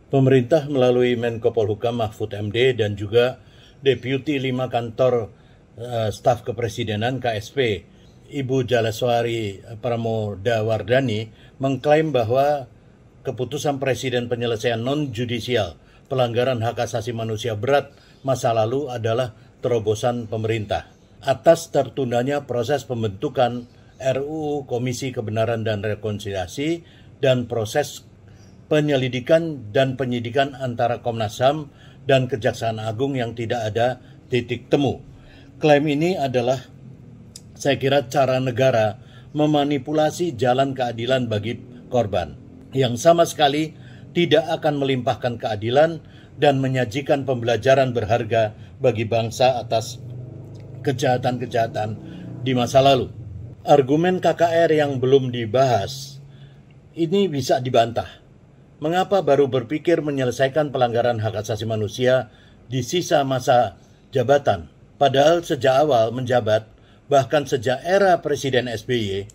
Pemerintah melalui Menko Polhukam Mahfud MD dan juga Deputi 5 Kantor Staf Kepresidenan KSP, Ibu Jaleswari Pramodawardhani, mengklaim bahwa keputusan Presiden penyelesaian non-judisial pelanggaran hak asasi manusia berat masa lalu adalah terobosan pemerintah. Atas tertundanya proses pembentukan RUU Komisi Kebenaran dan Rekonsiliasi dan proses penyelidikan dan penyidikan antara Komnas HAM dan Kejaksaan Agung yang tidak ada titik temu. Klaim ini adalah, saya kira, cara negara memanipulasi jalan keadilan bagi korban, yang sama sekali tidak akan melimpahkan keadilan dan menyajikan pembelajaran berharga bagi bangsa atas kejahatan-kejahatan di masa lalu. Argumen KKR yang belum dibahas ini bisa dibantah. Mengapa baru berpikir menyelesaikan pelanggaran hak asasi manusia di sisa masa jabatan? Padahal sejak awal menjabat, bahkan sejak era Presiden SBY,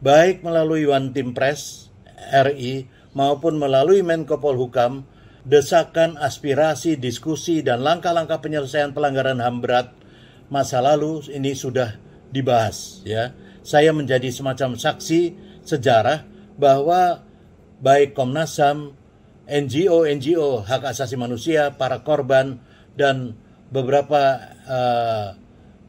baik melalui One Team Press RI maupun melalui Menko Polhukam, desakan, aspirasi, diskusi, dan langkah-langkah penyelesaian pelanggaran HAM berat masa lalu ini sudah dibahas. Ya, saya menjadi semacam saksi sejarah bahwa baik Komnas HAM, NGO hak asasi manusia, para korban, dan beberapa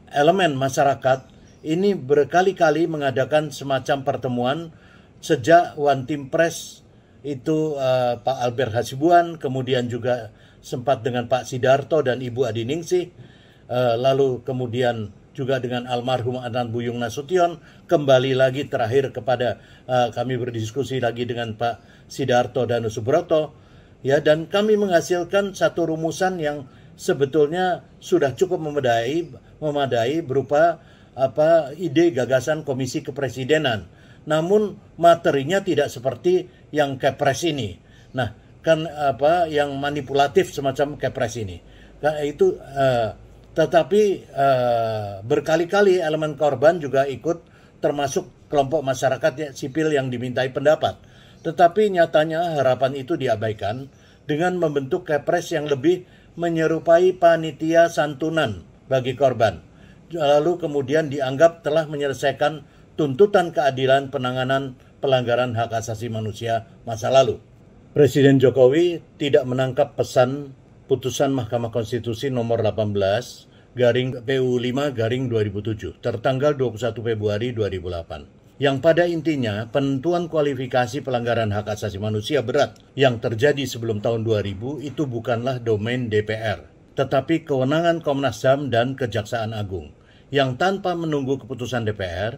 elemen masyarakat ini berkali-kali mengadakan semacam pertemuan sejak One Team Press itu Pak Albert Hasibuan, kemudian juga sempat dengan Pak Sidarto dan Ibu Adi Ningsih, lalu kemudian juga dengan almarhum Adnan Buyung Nasution, kembali lagi terakhir kepada kami berdiskusi lagi dengan Pak Sidarto dan Subroto, ya, dan kami menghasilkan satu rumusan yang sebetulnya sudah cukup memadai berupa ide gagasan Komisi Kepresidenan. Namun materinya tidak seperti yang Kepres ini. Nah, kan yang manipulatif semacam Kepres ini. Nah, itu tetapi berkali-kali elemen korban juga ikut, termasuk kelompok masyarakat sipil yang dimintai pendapat. Tetapi nyatanya harapan itu diabaikan dengan membentuk Kepres yang lebih menyerupai panitia santunan bagi korban. Lalu kemudian dianggap telah menyelesaikan tuntutan keadilan penanganan pelanggaran hak asasi manusia masa lalu. Presiden Jokowi tidak menangkap pesan putusan Mahkamah Konstitusi nomor 18/PU5/2007 tertanggal 21 Februari 2008 yang pada intinya penentuan kualifikasi pelanggaran hak asasi manusia berat yang terjadi sebelum tahun 2000 itu bukanlah domain DPR, tetapi kewenangan Komnas HAM dan Kejaksaan Agung, yang tanpa menunggu keputusan DPR,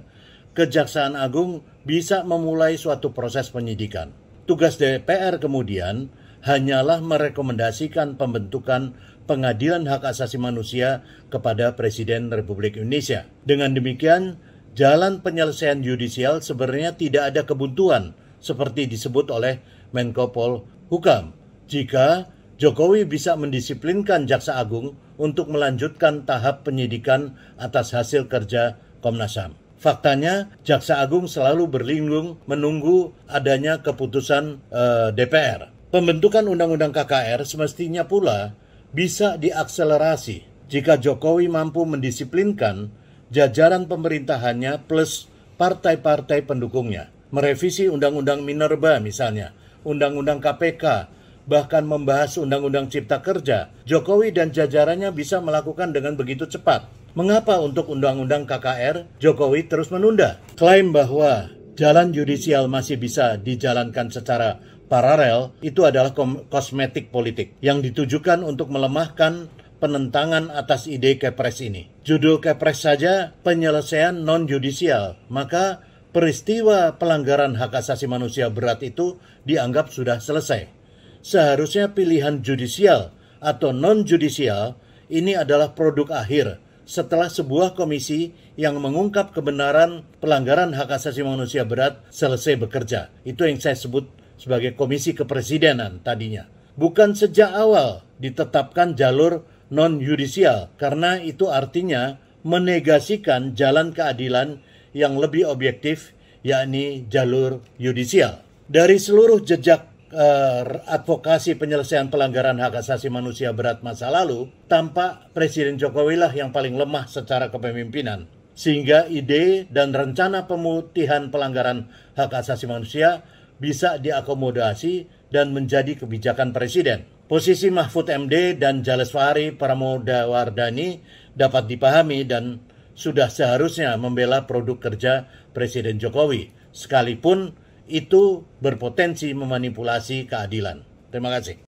Kejaksaan Agung bisa memulai suatu proses penyidikan. Tugas DPR kemudian hanyalah merekomendasikan pembentukan Pengadilan Hak Asasi Manusia kepada Presiden Republik Indonesia. Dengan demikian, jalan penyelesaian yudisial sebenarnya tidak ada kebuntuan seperti disebut oleh Menko Polhukam. Jika Jokowi bisa mendisiplinkan Jaksa Agung untuk melanjutkan tahap penyidikan atas hasil kerja Komnas HAM. Faktanya, Jaksa Agung selalu berlindung menunggu adanya keputusan DPR. Pembentukan Undang-Undang KKR semestinya pula bisa diakselerasi jika Jokowi mampu mendisiplinkan jajaran pemerintahannya plus partai-partai pendukungnya. Merevisi Undang-Undang Minerba misalnya, Undang-Undang KPK, bahkan membahas Undang-Undang Cipta Kerja. Jokowi dan jajarannya bisa melakukan dengan begitu cepat. Mengapa untuk Undang-Undang KKR Jokowi terus menunda? Klaim bahwa jalan yudisial masih bisa dijalankan secara paralel itu adalah kosmetik politik yang ditujukan untuk melemahkan penentangan atas ide Kepres ini. Judul Kepres saja penyelesaian non-judisial, maka peristiwa pelanggaran hak asasi manusia berat itu dianggap sudah selesai. Seharusnya pilihan judisial atau non-judisial ini adalah produk akhir setelah sebuah komisi yang mengungkap kebenaran pelanggaran hak asasi manusia berat selesai bekerja. Itu yang saya sebut sebagai Komisi Kepresidenan tadinya. Bukan sejak awal ditetapkan jalur non-yudisial, karena itu artinya menegasikan jalan keadilan yang lebih objektif, yakni jalur yudisial. Dari seluruh jejak advokasi penyelesaian pelanggaran hak asasi manusia berat masa lalu, tampak Presiden Jokowi lah yang paling lemah secara kepemimpinan. Sehingga ide dan rencana pemutihan pelanggaran hak asasi manusia bisa diakomodasi dan menjadi kebijakan Presiden. Posisi Mahfud MD dan Jaleswari Pramodawardhani dapat dipahami dan sudah seharusnya membela produk kerja Presiden Jokowi, sekalipun itu berpotensi memanipulasi keadilan. Terima kasih.